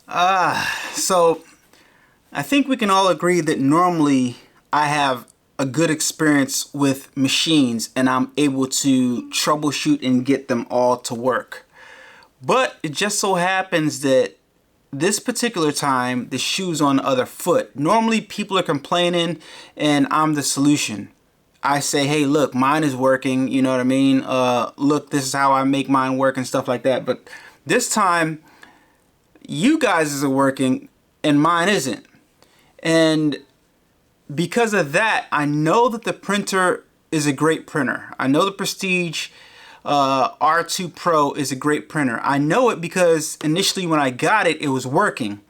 So I think we can all agree that normally I have a good experience with machines and I'm able to troubleshoot and get them all to work. But it just so happens that this particular time the shoe's on the other foot. Normally people are complaining and I'm the solution. I say, hey, look, mine is working. You know what I mean? Look, this is how I make mine work and stuff like that. But this time, you guys are working and mine isn't. And because of that, I know that the printer is a great printer. I know the Prestige R2 Pro is a great printer. I know it because initially when I got it, it was working.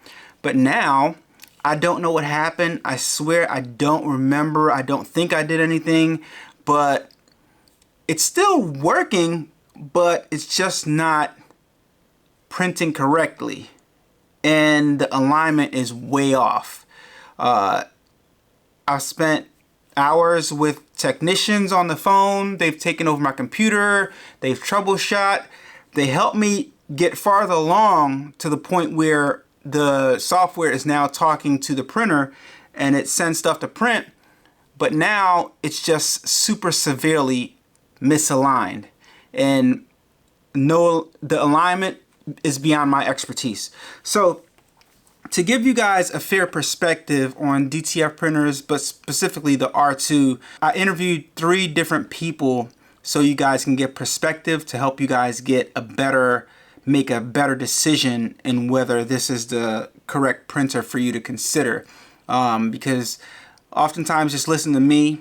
But now, I don't know what happened. I swear I don't remember. I don't think I did anything. But it's still working, but it's just not printing correctly. And the alignment is way off. I've spent hours with technicians on the phone. They've taken over my computer. They've troubleshot. They helped me get farther along to the point where the software is now talking to the printer and it sends stuff to print. But now it's just super severely misaligned. And no, the alignment is beyond my expertise. So to give you guys a fair perspective on DTF printers, but specifically the R2, I interviewed 3 different people so you guys can get perspective to help you guys make a better decision in whether this is the correct printer for you to consider. Because oftentimes just listen to me,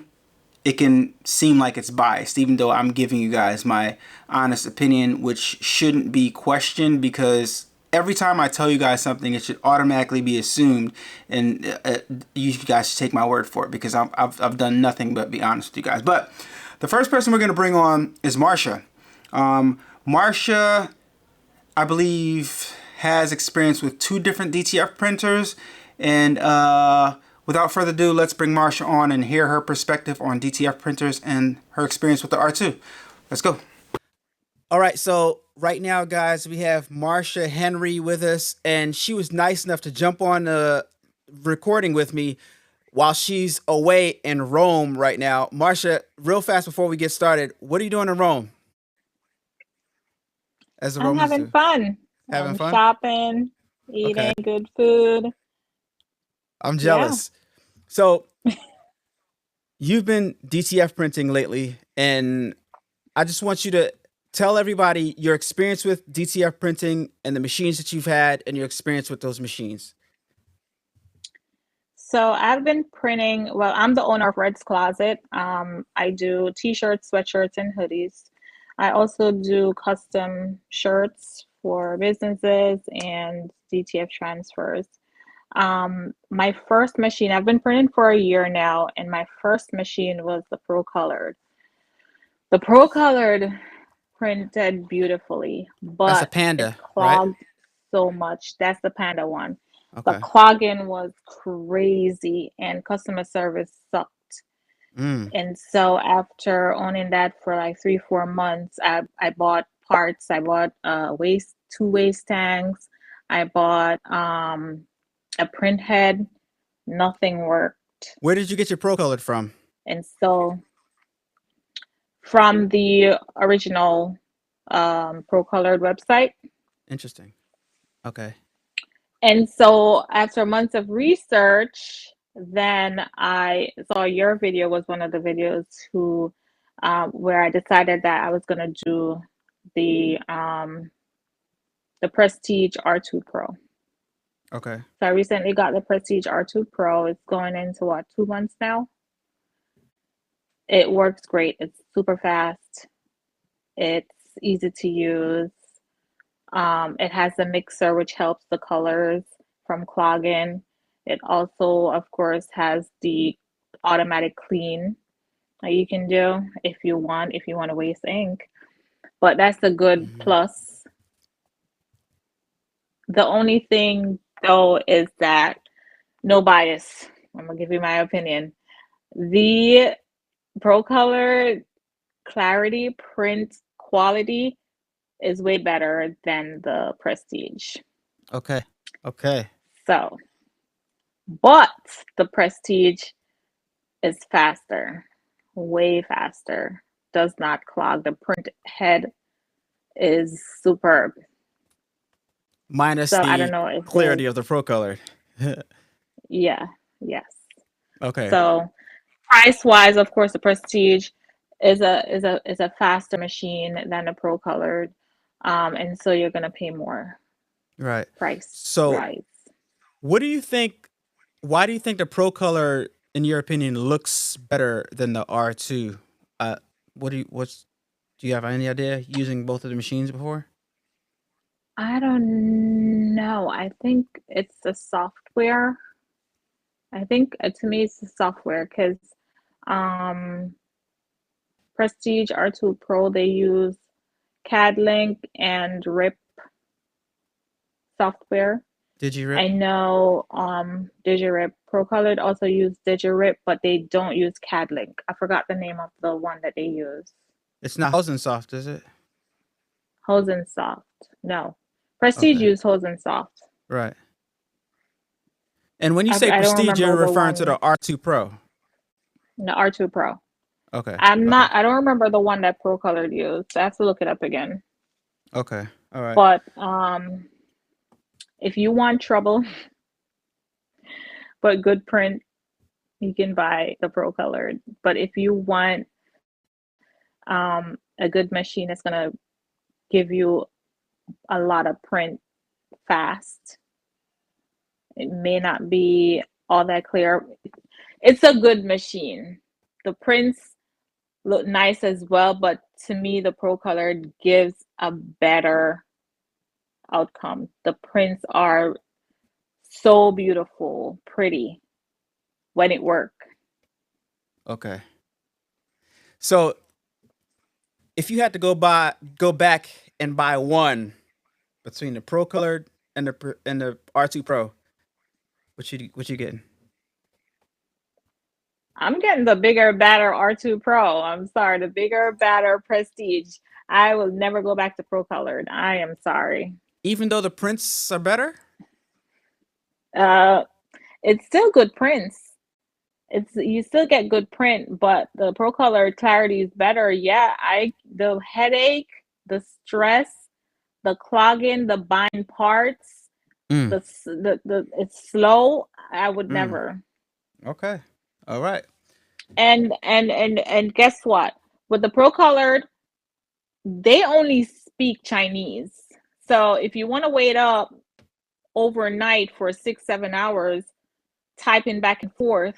it can seem like it's biased, even though I'm giving you guys my honest opinion, which shouldn't be questioned because every time I tell you guys something, it should automatically be assumed, and you guys should take my word for it because I've done nothing but be honest with you guys. But the first person we're going to bring on is Marsha. Marsha, I believe, has experience with 2 different DTF printers, and without further ado, let's bring Marsha on and hear her perspective on DTF printers and her experience with the R2. Let's go. All right, so right now, guys, we have Marsha Henry with us, and she was nice enough to jump on the recording with me while she's away in Rome right now. Marsha, real fast before we get started, what are you doing in Rome, as the I'm Romans having do? fun. Having I'm fun? shopping, eating Okay, good food. I'm Yeah. jealous. So you've been DTF printing lately, and I just want you to tell everybody your experience with DTF printing and the machines that you've had and your experience with those machines. So I've been printing, well, I'm the owner of Red's Closet. I do t-shirts, sweatshirts, and hoodies. I also do custom shirts for businesses and DTF transfers. My first machine, I've been printing for a year now, and my first machine was the Pro Colored. The Pro Colored printed beautifully, That's a but it Panda, right? clogged so much. That's the Panda one. The Okay. clogging was crazy and customer service sucked. Mm. And so after owning that for like 3, 4 months, I bought parts. I bought waste 2 waste tanks. I bought a print head. Nothing worked. Where did you get your Pro Colored from? And so from the original Pro Colored website. Interesting. Okay. And so after months of research, then I saw your video was one of the videos who where I decided that I was gonna do the um, the Prestige R2 Pro. Okay. So I recently got the Prestige R2 Pro. It's going into what, 2 months now? It works great. It's super fast. It's easy to use. It has a mixer which helps the colors from clogging. It also, of course, has the automatic clean that you can do if you want to waste ink. But that's a good Hmm. plus. The only thing though is that no bias. I'm gonna give you my opinion. The Pro Color clarity print quality is way better than the Prestige. Okay. Okay. So, but the Prestige is faster, way faster. Does not clog. The print head is superb. Minus So I don't the know if there's, clarity of the Pro Colored. yeah, yes. Okay. So price wise, of course, the Prestige is a faster machine than the Pro Colored, and so you're gonna pay more Right. price So, rise. what do you think? Why do you think the Pro Color, in your opinion, looks better than the R2? Uh, do you have any idea using both of the machines before? I don't know. I think it's the software. I think to me it's the software because um, Prestige R2 Pro they use CAD-Link and RIP software. Did you I rip? know DigiRip ProColored also use DigiRip, but they don't use CAD-Link. I forgot the name of the one that they use. It's not Soft, is it? Hosensoft. No. Prestige Okay. use Hosensoft. Right. And when you say I don't Prestige, you're remember the referring to one, the R2 Pro. the R2 Pro. Okay. I'm Okay. not, I don't remember the one that ProColored used. I have to look it up again. Okay. All right. But if you want trouble but good print, you can buy the ProColored. But if you want a good machine that's gonna give you a lot of print fast, it may not be all that clear. It's a good machine. The prints look nice as well, but to me, the ProColored gives a better outcome. The prints are so beautiful, pretty when it work. Okay. So if you had to go back and buy one between the Pro Colored and the R2 Pro, what you getting? I'm getting the bigger, badder R2 Pro. I'm sorry, the bigger, badder Prestige. I will never go back to ProColored. I am sorry. Even though the prints are better? Uh, it's still good prints. It's you still get good print, but the Pro Color clarity is better. Yeah, I the headache, the stress, the clogging, the bind parts, Mm. the it's slow. I would Mm. never. Okay. All right. And guess what? With the Pro Colored, they only speak Chinese. So if you want to wait up overnight for 6, 7 hours, typing back and forth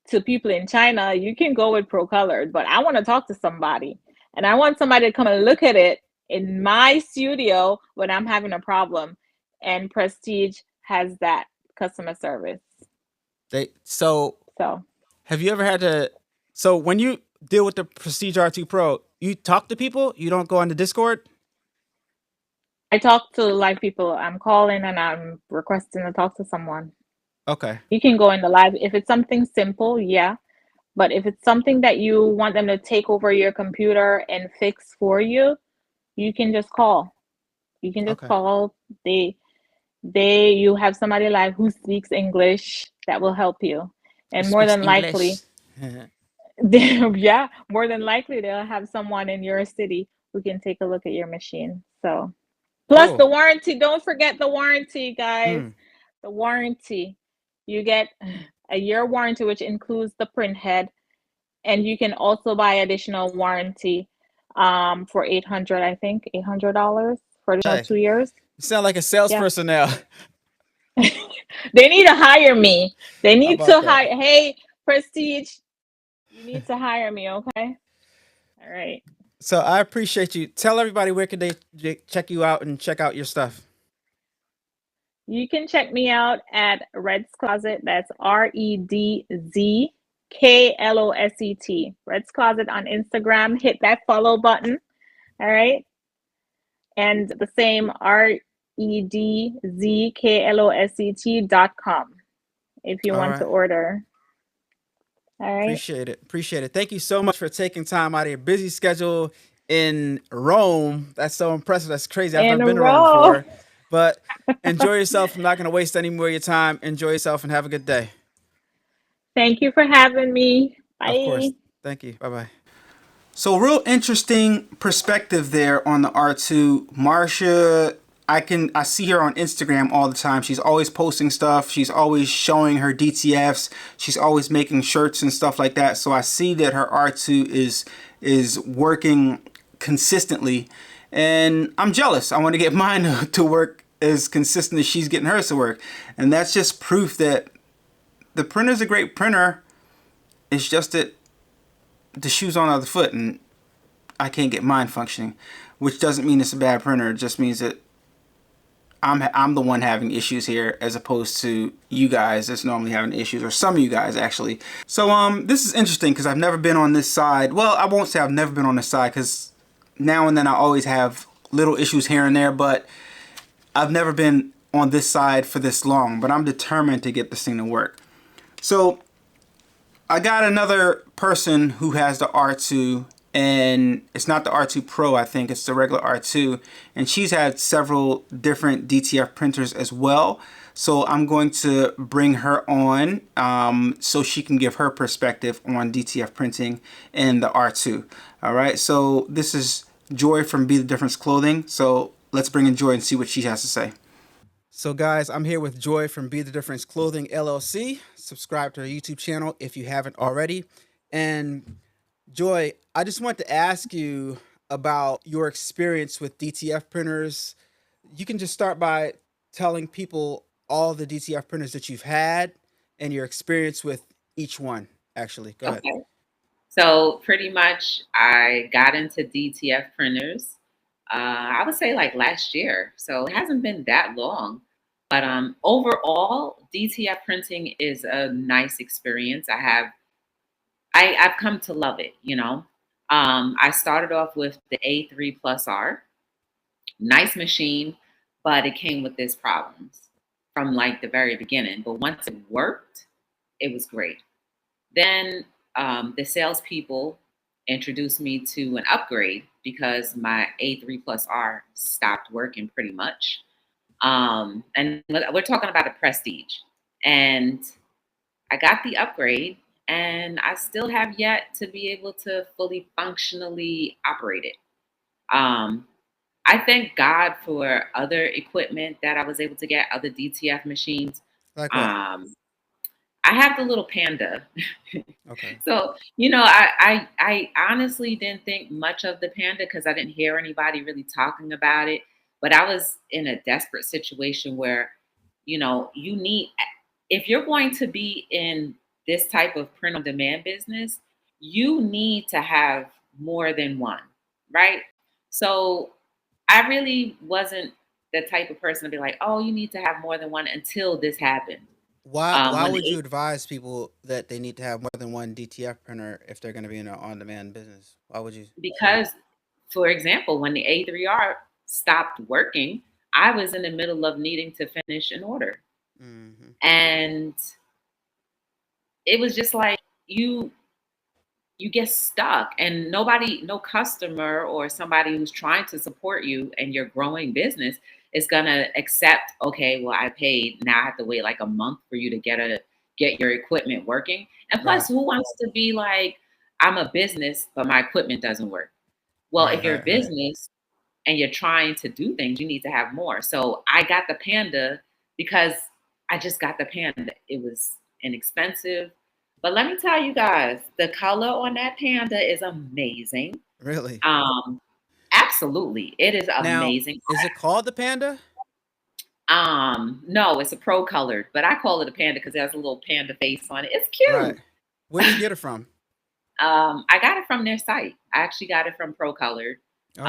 to people in China, you can go with Pro Colored, but I want to talk to somebody and I want somebody to come and look at it in my studio when I'm having a problem. And Prestige has that customer service. So So have you ever had to? So when you deal with the Prestige R2 Pro, you talk to people. You don't go on the Discord. I talk to live people. I'm calling and I'm requesting to talk to someone. Okay. You can go in the live if it's something simple, yeah. But if it's something that you want them to take over your computer and fix for you, you can just call. You can just Okay. call. You have somebody live who speaks English that will help you. Who And more speaks than likely, English? yeah, more than likely they'll have someone in your city who can take a look at your machine. So plus Cool. the warranty, don't forget the warranty, guys. Mm. The warranty. You get a year warranty, which includes the print head, and you can also buy additional warranty for 800, I think, $800 for additional Hey, 2 years. you sound like a Yeah. salesperson now. They need to hire me. They How need about to that? hire. Hey, Prestige, you need to hire me, okay? All right. So I appreciate you. Tell everybody where can they check you out and check out your stuff. You can check me out at Red's Closet. That's REDZKLOSET. Red's Closet on Instagram. Hit that follow button. All right. And the same REDZKLOSET.com if you All want to right. order. All right. Appreciate it. Appreciate it. Thank you so much for taking time out of your busy schedule in Rome. That's so impressive. That's crazy. I've In never a been to Rome row. before. But enjoy yourself. I'm not going to waste any more of your time. Enjoy yourself and have a good day. Thank you for having me. Of course. Bye. Thank you. Bye-bye. So real interesting perspective there on the R2. Marsha, I see her on Instagram all the time. She's always posting stuff. She's always showing her DTFs. She's always making shirts and stuff like that. So I see that her R2 is working consistently, and I'm jealous. I want to get mine to work as consistent as she's getting hers to work. And that's just proof that the printer's a great printer. It's just that the shoe's on the other foot and I can't get mine functioning, which doesn't mean it's a bad printer. It just means that I'm the one having issues here, as opposed to you guys that's normally having issues, or some of you guys actually. So this is interesting because I've never been on this side. Well, I won't say I've never been on this side, because now and then I always have little issues here and there, but I've never been on this side for this long. But I'm determined to get this thing to work. So I got another person who has the R2, and it's not the R2 Pro, I think it's the regular R2, and she's had several different DTF printers as well. So I'm going to bring her on so she can give her perspective on DTF printing and the R2. All right, so this is Joy from Be the Difference Clothing. So let's bring in Joy and see what she has to say. So guys, I'm here with Joy from Be the Difference Clothing LLC. Subscribe to our YouTube channel if you haven't already. And Joy, I just want to ask you about your experience with DTF printers. You can just start by telling people all the DTF printers that you've had and your experience with each one, actually. Go ahead. Okay. So pretty much I got into DTF printers, I would say like last year. So it hasn't been that long. But overall, DTF printing is a nice experience. I've come to love it, you know. I started off with the A3 Plus R. Nice machine, but it came with these problems from like the very beginning. But once it worked, it was great. Then the salespeople introduced me to an upgrade because my A3 Plus R stopped working pretty much. And we're talking about a Presitge. And I got the upgrade, and I still have yet to be able to fully functionally operate it. Um, I thank God for other equipment that I was able to get, other DTF machines. Like what? I have the little Panda. Okay. So, you know, I honestly didn't think much of the Panda because I didn't hear anybody really talking about it. But I was in a desperate situation where, you know, if you're going to be in this type of print on demand business, you need to have more than one, right? So I really wasn't the type of person to be like, oh, you need to have more than one until this happened. Why When would you the advise people that they need to have more than one DTF printer if they're going to be in an on-demand business? Why would you say that? Because, for example, when the A3R stopped working, I was in the middle of needing to finish an order. Mm-hmm. And it was just like you get stuck, and no customer or somebody who's trying to support you and your growing business is gonna accept, okay, well, I paid, now I have to wait like a month for you to get your equipment working. And Right. plus, who wants to be like, I'm a business, but my equipment doesn't work? Well, if you're a Right. business and you're trying to do things, you need to have more. So I got the Panda because I just got the Panda. It was inexpensive. But let me tell you guys, the color on that Panda is amazing. Really? Absolutely. It is Now, amazing. is it called the Panda? No, it's a pro colored, but I call it a Panda because it has a little panda face on it. It's cute. Right. Where did you get it from? I got it from their site. I actually got it from Pro Colored. Okay.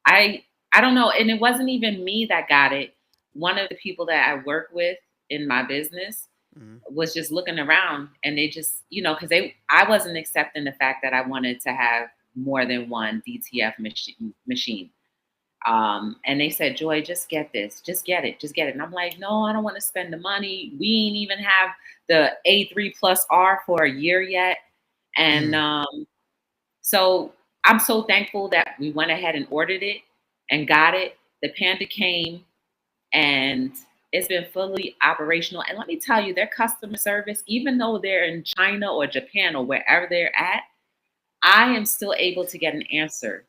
I don't know, and it wasn't even me that got it. One of the people that I work with in my business Mhm. was just looking around, and they just, you know, because I wasn't accepting the fact that I wanted to have more than one DTF machine. And they said, Joy, just get this, just get it. And I'm like, no, I don't want to spend the money. We ain't even have the A3 Plus R for a year yet. And so I'm so thankful that we went ahead and ordered it and got it. The Panda came. and it's been fully operational. And let me tell you, their customer service, even though they're in China or Japan or wherever they're at, I am still able to get an answer.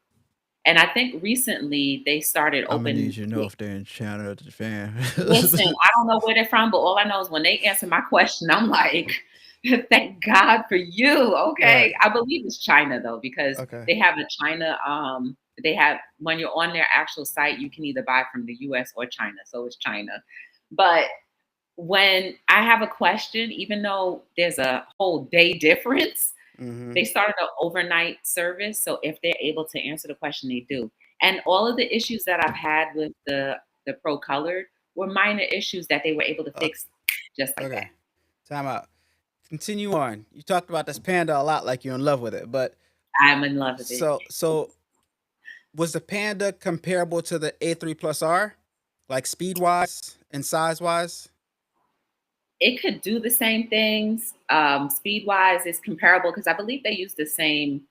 And I think recently they started I'm gonna open. need you to know if they're in China or Japan. Listen, I don't know where they're from, but all I know is when they answer my question, I'm like, thank God for you. Okay. Right. I believe it's China though, because Okay. they have a China, they have, when you're on their actual site, you can either buy from the US or China. So it's China. But when I have a question, even though there's a whole day difference, Mm-hmm. they started an overnight service. So if they're able to answer the question, they do. And all of the issues that I've had with the Pro Colored were minor issues that they were able to fix just like that. Okay. Time out. Continue on. You talked about this Panda a lot, like you're in love with it, but I'm in love with it. so was the Panda comparable to the A3 Plus R, like speed wise and size wise? It could do the same things. Speed wise, it's comparable because I believe they use the same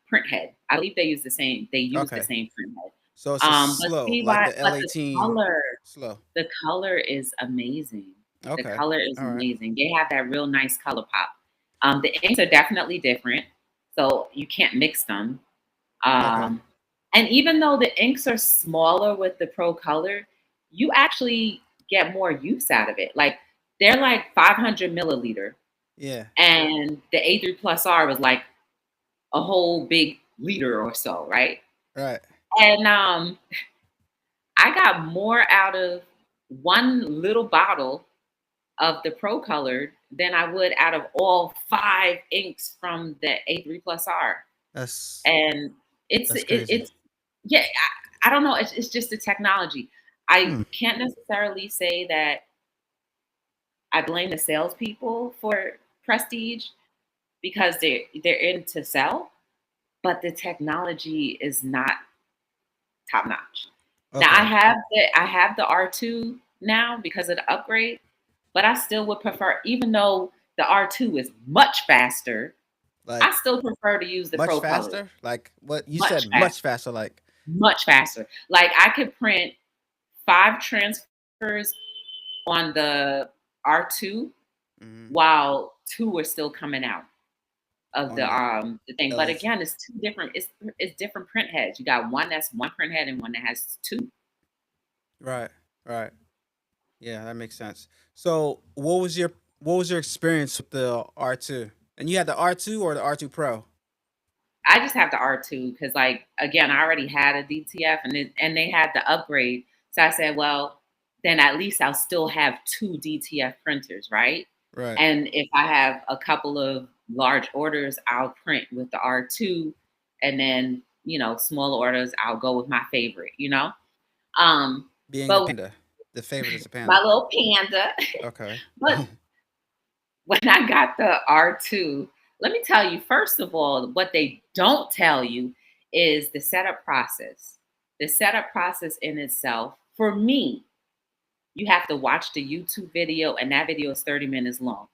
print head. I believe they use the same. They use the Okay. same print head. So it's just But slow, speed like wise, the but the L18. color, Slow. the color is amazing. The Okay. color is All right. amazing. They have that real nice color pop. The inks are definitely different, so you can't mix them. Okay. And even though the inks are smaller with the Pro Color, you actually get more use out of it. Like they're like 500 milliliter, Yeah. and the A3 Plus R was like a whole big liter or so, right? Right. And I got more out of one little bottle of the Pro Colored than I would out of all 5 inks from the A3 Plus R. That's And that's crazy. it's yeah, I don't know. It's just the technology. I can't necessarily say that I blame the salespeople for Prestige because they're in to sell, but the technology is not top notch. Now Okay. I have the R2 now because of the upgrade, but I still would prefer, even though the R2 is much faster, I Like still prefer to use the much Pro Color. faster? Like what you Much said, much faster. Like Much faster. Like I could print 5 transfers on the R2 while 2 are still coming out of on the thing. But again, it's two different. It's different print heads. You got one that's one print head and one that has 2. Right. Right. Yeah, that makes sense. So what was your experience with the R2? And you had the R2 or the R2 Pro? I just have the R2 because, like, again, I already had a DTF and they had the upgrade. So I said, well, then at least I'll still have 2 DTF printers, right? Right. And if I have a couple of large orders, I'll print with the R2, and then small orders, I'll go with my favorite. Being a But Panda. The favorite is a my Panda. little Panda. Okay. But when I got the R2, let me tell you, first of all, what they don't tell you is the setup process. The setup process in itself, for me, you have to watch the YouTube video, and that video is 30 minutes long.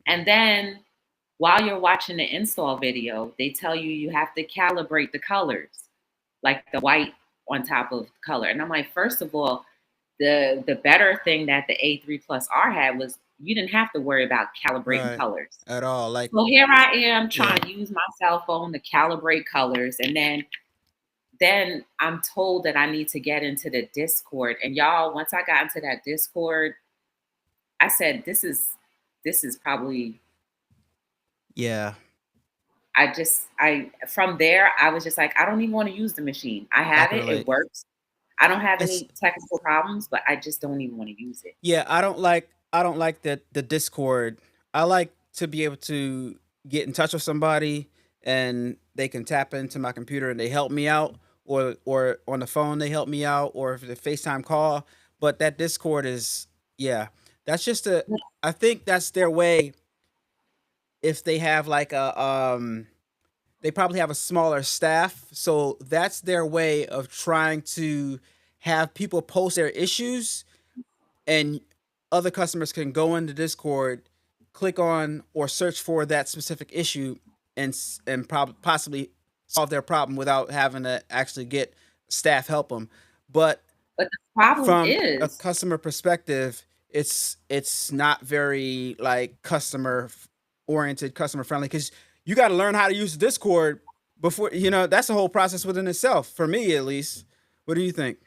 And then while you're watching the install video, they tell you you have to calibrate the colors, like the white on top of color. And I'm like, first of all, the better thing that the A3 Plus R had was you didn't have to worry about calibrating colors at all. Like, well, here I am trying to use my cell phone to calibrate colors, and then I'm told that I need to get into the Discord. And y'all, once I got into that Discord, I said, this is probably. Yeah. From there, I was just like, I don't even want to use the machine. I have it. It works. I don't have any technical problems, but I just don't even want to use it. Yeah, I don't like the Discord. I like to be able to get in touch with somebody and they can tap into my computer and they help me out, or on the phone they help me out, or if the FaceTime call. But that Discord is, that's just I think that's their way. If they have like they probably have a smaller staff, so that's their way of trying to have people post their issues, and other customers can go into Discord, click on or search for that specific issue, and possibly solve their problem without having to actually get staff help them. But the problem from a is, customer perspective, it's not very like customer oriented, customer friendly, because you got to learn how to use Discord before, that's a whole process within itself, for me at least. What do you think?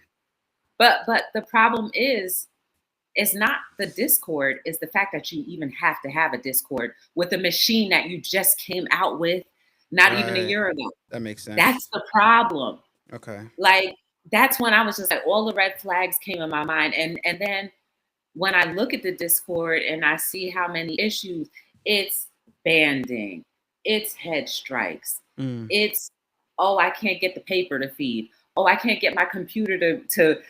but the problem is, it's not the Discord, it's the fact that you even have to have a Discord with a machine that you just came out with not even a Right. year ago. That makes sense. That's the problem. Okay. Like, that's when I was just like, all the red flags came in my mind. And then when I look at the Discord and I see how many issues, it's banding, it's head strikes, Mm. it's, oh, I can't get the paper to feed. Oh, I can't get my computer to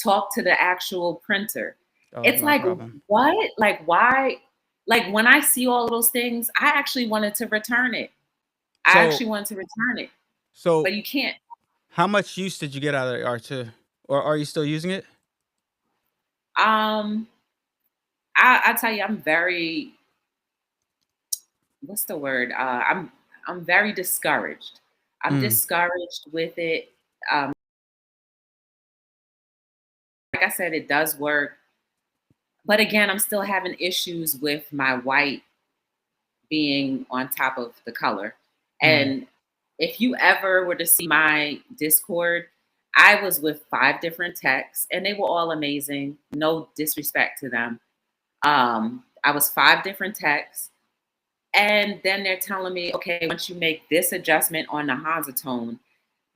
talk to the actual printer. Oh, It's no like, problem. what? Like, why? Like, when I see all of those things, I actually wanted to return it. I So, actually wanted to return it, but so you can't. how much use did you get out of the R2? Or are you still using it? Um, I tell you, I'm very, what's the word? I'm very discouraged. I'm Mm. discouraged with it. Um, like I said, it does work, but again, I'm still having issues with my white being on top of the color. Mm. And if you ever were to see my Discord, I was with 5 different techs, and they were all amazing. No disrespect to them. I was 5 different techs. And then they're telling me, okay, once you make this adjustment on the Hansa tone,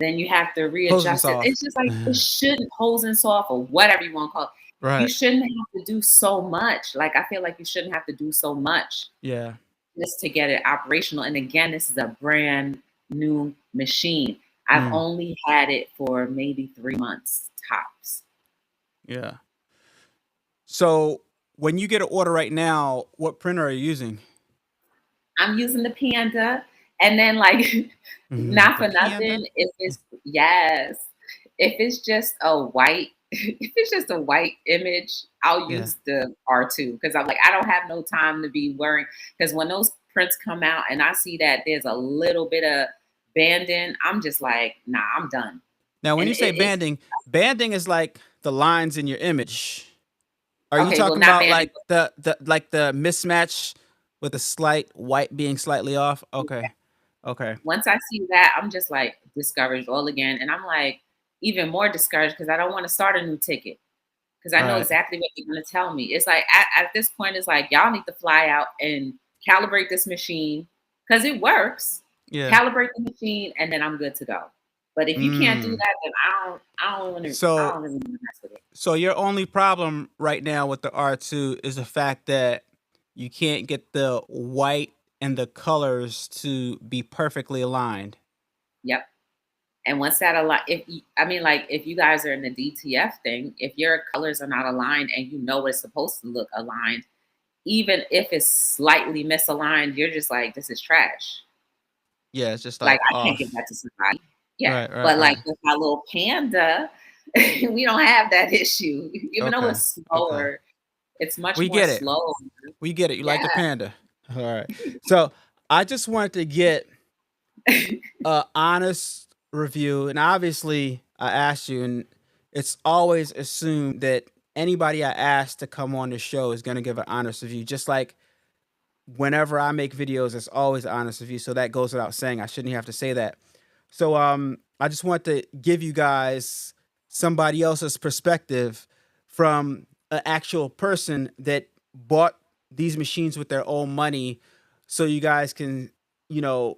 then you have to Hose and readjust it. saw. It's just like, it shouldn't, hose and soft or whatever you want to call it. You Right. shouldn't have to do so much. Like, I feel like you shouldn't have to do so much Yeah. just to get it operational. And again, this is a brand new machine. I've Mm. only had it for maybe 3 months tops. Yeah. So when you get an order right now, what printer are you using? I'm using the Panda, and then like, not The for Panda? nothing, if it's, yes, if it's just a white, if it's just a white image, I'll Yeah. use the R2, because I'm like, I don't have no time to be worrying, because when those prints come out and I see that there's a little bit of banding, I'm just like, nah, I'm done. Now, when And you say it's banding is like the lines in your image. Are you okay. Well, talking not about banding. like the mismatch with a slight white being slightly off? Okay. Okay. Once I see that, I'm just like discouraged all again, and I'm like even more discouraged because I don't want to start a new ticket, because I know Right. exactly what they're going to tell me. It's like at this point, it's like, y'all need to fly out and calibrate this machine, because it works. Yeah. Calibrate the machine, and then I'm good to go. But if you can't do Mm. that, then I don't want to. I So don't really want to mess with it. so your only problem right now with the R2 is the fact that you can't get the white and the colors to be perfectly aligned. Yep. And once that if you, I mean, like, if you guys are in the DTF thing, if your colors are not aligned and you know it's supposed to look aligned, even if it's slightly misaligned, you're just like, this is trash. Yeah, it's just Like, like I can't give off. that to somebody. Yeah. Right, right, But like right. with my little Panda, we don't have that issue. Even though Okay. it's Okay. slower, it's much We more get it. slow. We get it. You like the Yeah. Panda. All right. So I just wanted to get a honest review, and obviously I asked you, and it's always assumed that anybody I ask to come on the show is going to give an honest review. Just like whenever I make videos, it's always an honest review. So that goes without saying. I shouldn't have to say that. So I just want to give you guys somebody else's perspective from an actual person that bought these machines with their own money, so you guys can,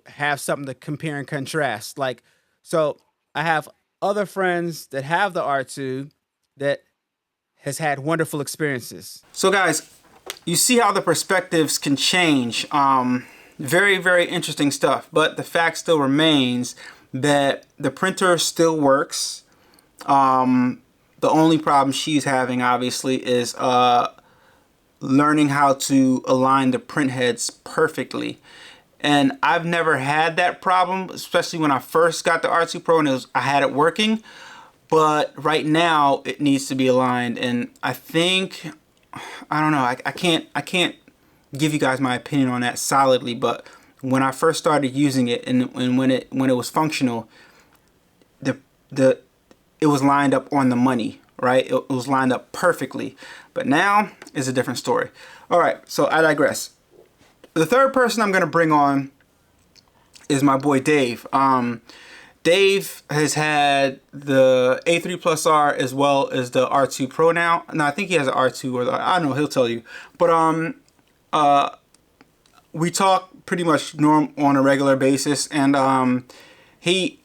have something to compare and contrast. Like, so I have other friends that have the R2 that has had wonderful experiences. So guys, you see how the perspectives can change. Very, very interesting stuff. But the fact still remains that the printer still works. The only problem she's having, obviously, is learning how to align the print heads perfectly. And I've never had that problem, especially when I first got the R2 Pro and I had it working. But right now it needs to be aligned, and I think, I don't know, I can't give you guys my opinion on that solidly, but when I first started using it and when it was functional, the it was lined up on the money, right? It was lined up perfectly. But now is a different story. All right, so I digress. The third person I'm going to bring on is my boy Dave. Dave has had the A3 Plus R as well as the R2 Pro now. No, I think he has an R2 or I don't know. He'll tell you. But we talk pretty much on a regular basis, and he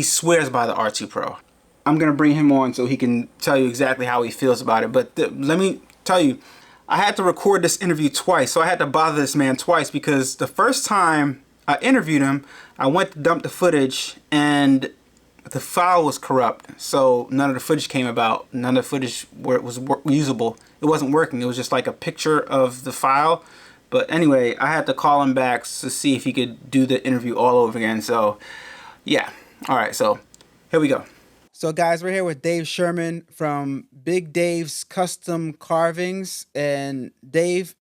swears by the R2 Pro. I'm gonna bring him on so he can tell you exactly how he feels about it. But let me tell you, I had to record this interview twice, so I had to bother this man twice because the first time I interviewed him, I went to dump the footage and the file was corrupt, so none of the footage came about. None of the footage where it was usable. It wasn't working. It was just like a picture of the file. But anyway, I had to call him back to see if he could do the interview all over again. So yeah, all right. So here we go. So guys, we're here with Dave Sherman from Big Dave's Custom Carvings. And Dave,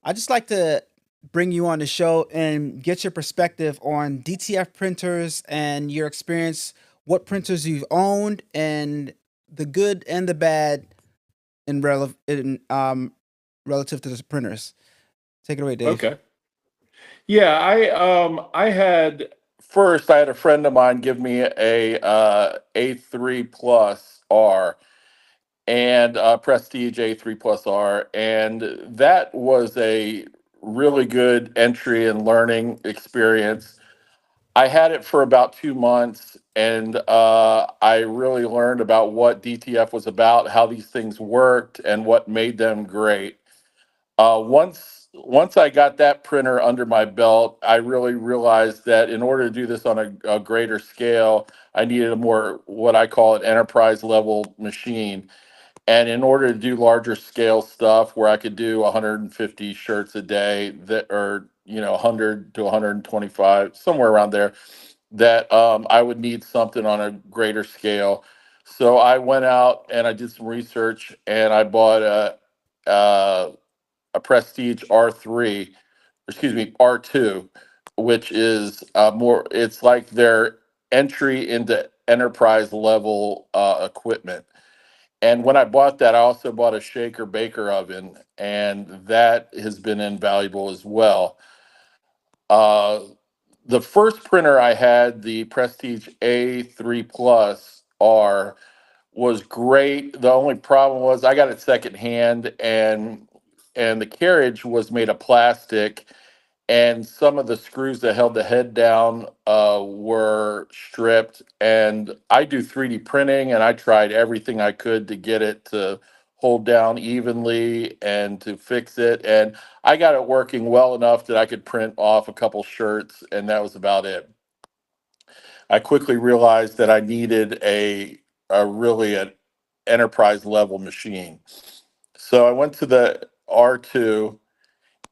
I'd just like to bring you on the show and get your perspective on DTF printers and your experience, what printers you've owned, and the good and the bad in relative to the printers. Take it away, Dave. Okay. Yeah, I had a friend of mine give me a A3 Plus R and Prestige A3 Plus R, and that was a really good entry and learning experience. I had it for about 2 months, and I really learned about what DTF was about, how these things worked, and what made them great. Once I got that printer under my belt, I really realized that in order to do this on a greater scale, I needed a more what I call an enterprise level machine. And in order to do larger scale stuff where I could do 150 shirts a day, that or 100 to 125, somewhere around there, that I would need something on a greater scale. So I went out and I did some research and I bought a Prestige R3, excuse me, R2, which is it's like their entry into enterprise level equipment. And when I bought that, I also bought a shaker baker oven, and that has been invaluable as well. Uh, the first printer I had, the Prestige A3 Plus R, was great. The only problem was I got it secondhand, and the carriage was made of plastic, and some of the screws that held the head down were stripped. And I do 3D printing, and I tried everything I could to get it to hold down evenly and to fix it. And I got it working well enough that I could print off a couple shirts, and that was about it. I quickly realized that I needed a really an enterprise level machine. So I went to the R2,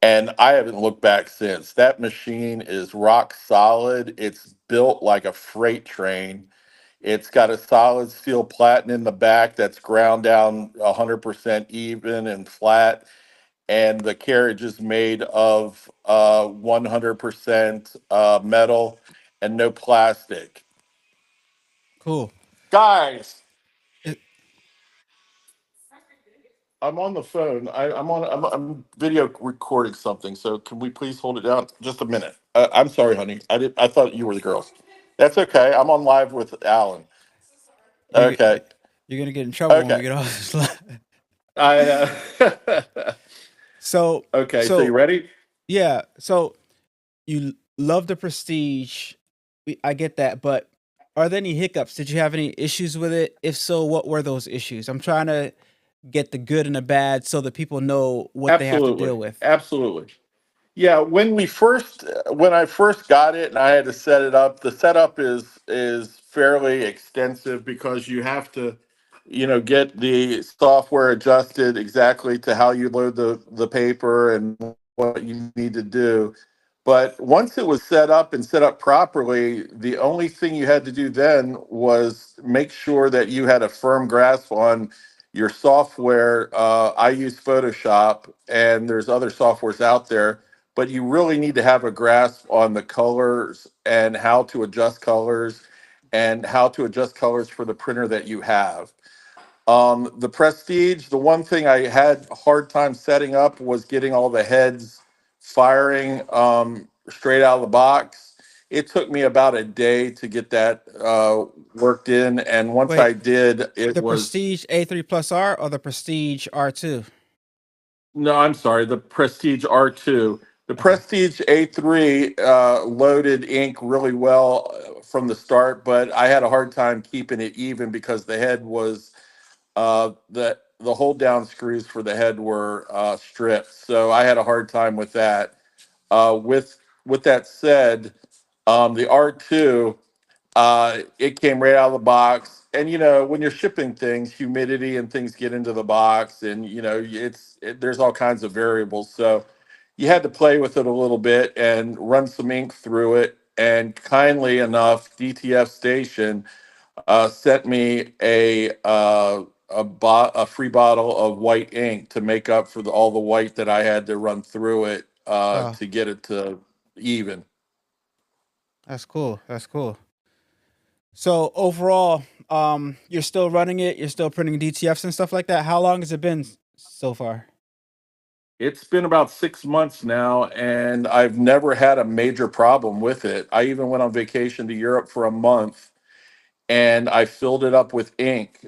and I haven't looked back since. That machine is rock solid. It's built like a freight train. It's got a solid steel platen in the back that's ground down 100% even and flat. And the carriage is made of 100% metal and no plastic. Cool. Guys, It- I'm on the phone. I'm video recording something. So can we please hold it down just a minute? I'm sorry, honey. I thought you were the girls. That's okay. I'm on live with Alan. You're, Okay. you're gonna get in trouble when we Okay. get off this live. I So, okay. So you so ready? yeah. So you love the Prestige. I get that, but are there any hiccups? Did you have any issues with it? If so, what were those issues? I'm trying to get the good and the bad so that people know what they have to deal Absolutely. with. Absolutely. Yeah, when I first got it and I had to set it up, the setup is fairly extensive because you have to, get the software adjusted exactly to how you load the paper and what you need to do. But once it was set up and set up properly, the only thing you had to do then was make sure that you had a firm grasp on your software. I use Photoshop, and there's other softwares out there, but you really need to have a grasp on the colors and how to adjust colors and how to adjust colors for the printer that you have. The Prestige, the one thing I had a hard time setting up was getting all the heads firing straight out of the box. It took me about a day to get that worked in, and once Wait, I did, it the was Prestige A3 Plus R or the Prestige R2? no, I'm sorry, the Prestige R2. The Okay. Prestige A3 loaded ink really well from the start, but I had a hard time keeping it even because the head was the hold down screws for the head were stripped, so I had a hard time with that. With that said, the R2 it came right out of the box, and when you're shipping things, humidity and things get into the box, and there's all kinds of variables, so you had to play with it a little bit and run some ink through it. And kindly enough, DTF station sent me a free bottle of white ink to make up for all the white that I had to run through it Wow, to get it to even. that's cool. That's cool. So overall, you're still running it. You're still printing DTFs and stuff like that. How long has it been so far? It's been about 6 months now, and I've never had a major problem with it. I even went on vacation to Europe for a month, and I filled it up with ink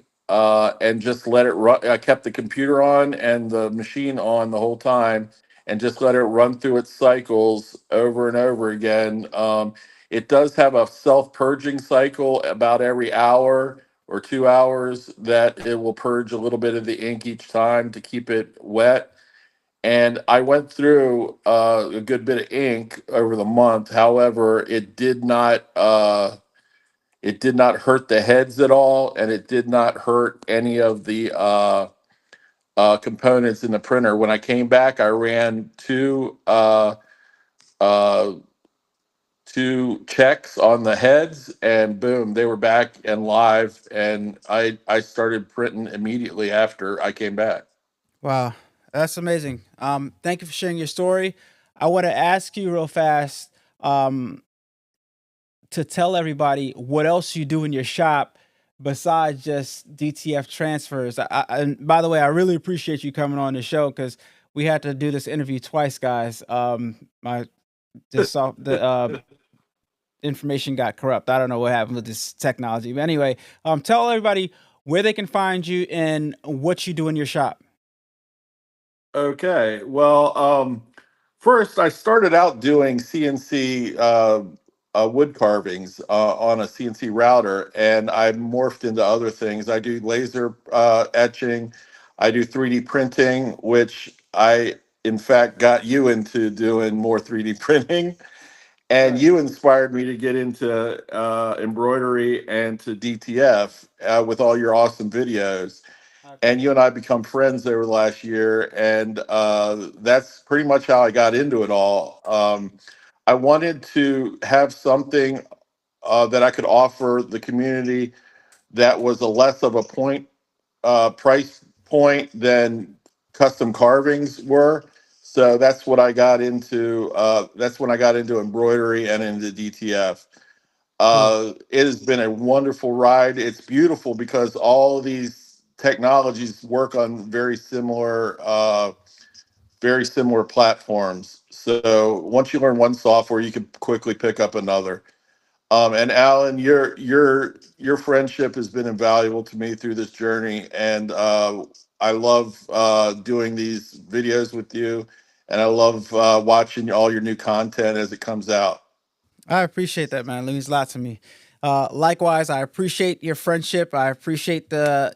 and just let it run. I kept the computer on and the machine on the whole time and just let it run through its cycles over and over again. It does have a self purging cycle about every hour or 2 hours that it will purge a little bit of the ink each time to keep it wet. And I went through a good bit of ink over the month. However, it did not hurt the heads at all, and it did not hurt any of the components in the printer. When I came back, I ran uh, two checks on the heads, and boom, they were back and live. And I started printing immediately after I came back. Wow, that's amazing. Thank you for sharing your story. I want to ask you real fast um, to tell everybody what else you do in your shop besides just DTF transfers. And by the way, I really appreciate you coming on the show because we had to do this interview twice, guys. My the information got corrupt. I don't know what happened with this technology, but anyway, tell everybody where they can find you and what you do in your shop. Okay. Well, first I started out doing CNC wood carvings on a CNC router, and I morphed into other things. I do laser etching. I do 3D printing, which I, in fact, got you into doing more 3D printing. And Right. you inspired me to get into embroidery and to DTF with all your awesome videos. I And you appreciate and I become friends over the last year, and that's pretty much how I got into it all. I wanted to have something that I could offer the community that was a less of a price point than custom carvings were. So that's what I got into. That's when I got into embroidery and into DTF. Cool. It has been a wonderful ride. It's beautiful because all of these technologies work on very similar platforms. So once you learn one software, you can quickly pick up another. And Alan, your friendship has been invaluable to me through this journey, and I love doing these videos with you, and I love watching all your new content as it comes out. I appreciate that, man. It means a lot to me. Likewise, I appreciate your friendship. I appreciate the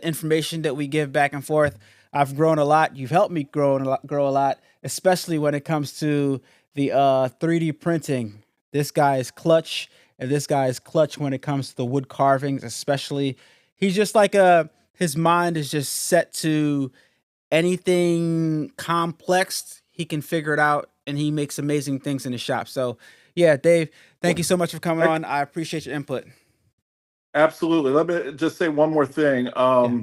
information that we give back and forth. I've grown a lot. You've helped me grow a lot, especially when it comes to the 3D printing. This guy is clutch, and this guy is clutch when it comes to the wood carvings, especially. He's just like his mind is just set to anything complex, he can figure it out, and he makes amazing things in the shop. So, yeah, Dave, thank you so much for coming Ac- on. I appreciate your input. Absolutely. Let me just say one more thing. Yeah.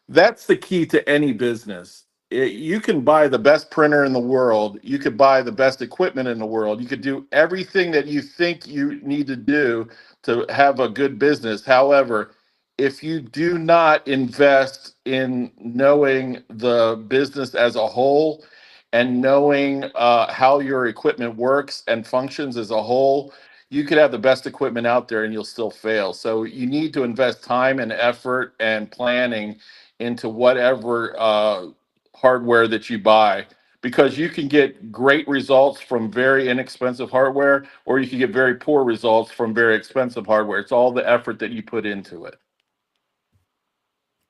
That's the key to any business you can buy the best printer in the world. You could buy the best equipment in the world. You could do everything that you think you need to do to have a good business. However, if you do not invest in knowing the business as a whole and knowing how your equipment works and functions as a whole, you could have the best equipment out there and you'll still fail. So you need to invest time and effort and planning into whatever hardware that you buy, because you can get great results from very inexpensive hardware, or you can get very poor results from very expensive hardware. It's all the effort that you put into it.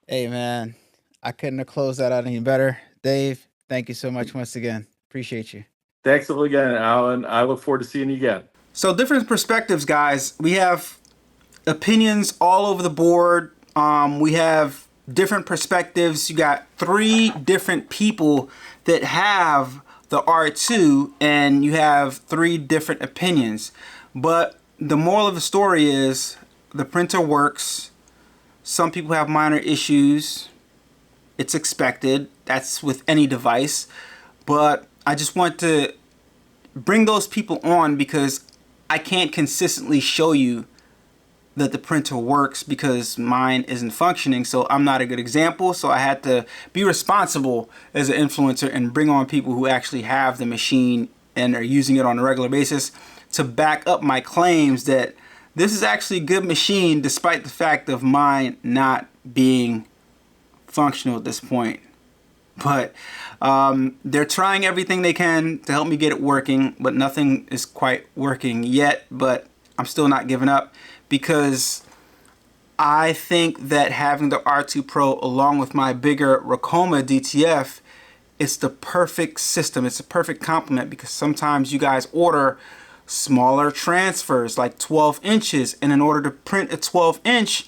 Hey, man, I couldn't have closed that out any better. Dave, thank you so much once again. Appreciate you. Thanks again, Alan. I look forward to seeing you again. So different perspectives, guys. We have opinions all over the board. We have different perspectives. You got 3 different people that have the R2, and you have 3 different opinions. But the moral of the story is the printer works. Some people have minor issues. It's expected. That's with any device. But I just want to bring those people on because I can't consistently show you that the printer works because mine isn't functioning. So I'm not a good example. So I had to be responsible as an influencer and bring on people who actually have the machine and are using it on a regular basis to back up my claims that this is actually a good machine despite the fact of mine not being functional at this point. But they're trying everything they can to help me get it working, but nothing is quite working yet. But I'm still not giving up because I think that having the R2 Pro along with my bigger Racoma DTF, it's the perfect system. It's a perfect complement because sometimes you guys order smaller transfers like 12 inches, and in order to print a 12-inch,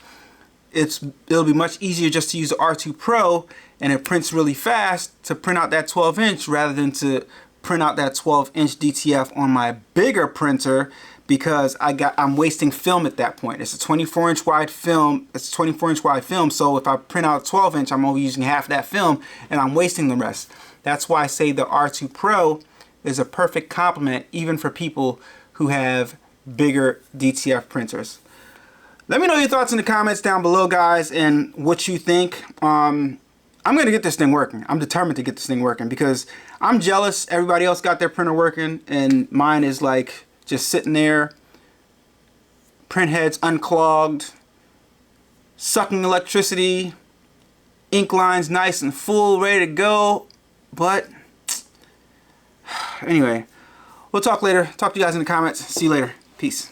it'll be much easier just to use the R2 Pro, and it prints really fast to print out that 12-inch rather than to print out that 12-inch DTF on my bigger printer because I'm wasting film at that point. It's a 24-inch wide film. It's a 24-inch wide film, so if I print out a 12-inch, I'm only using half that film, and I'm wasting the rest. That's why I say the R2 Pro is a perfect complement even for people who have bigger DTF printers. Let me know your thoughts in the comments down below, guys, and what you think. I'm going to get this thing working. I'm determined to get this thing working because I'm jealous everybody else got their printer working and mine is like just sitting there, print heads unclogged, sucking electricity, ink lines nice and full, ready to go. But anyway, we'll talk later. Talk to you guys in the comments. See you later. Peace.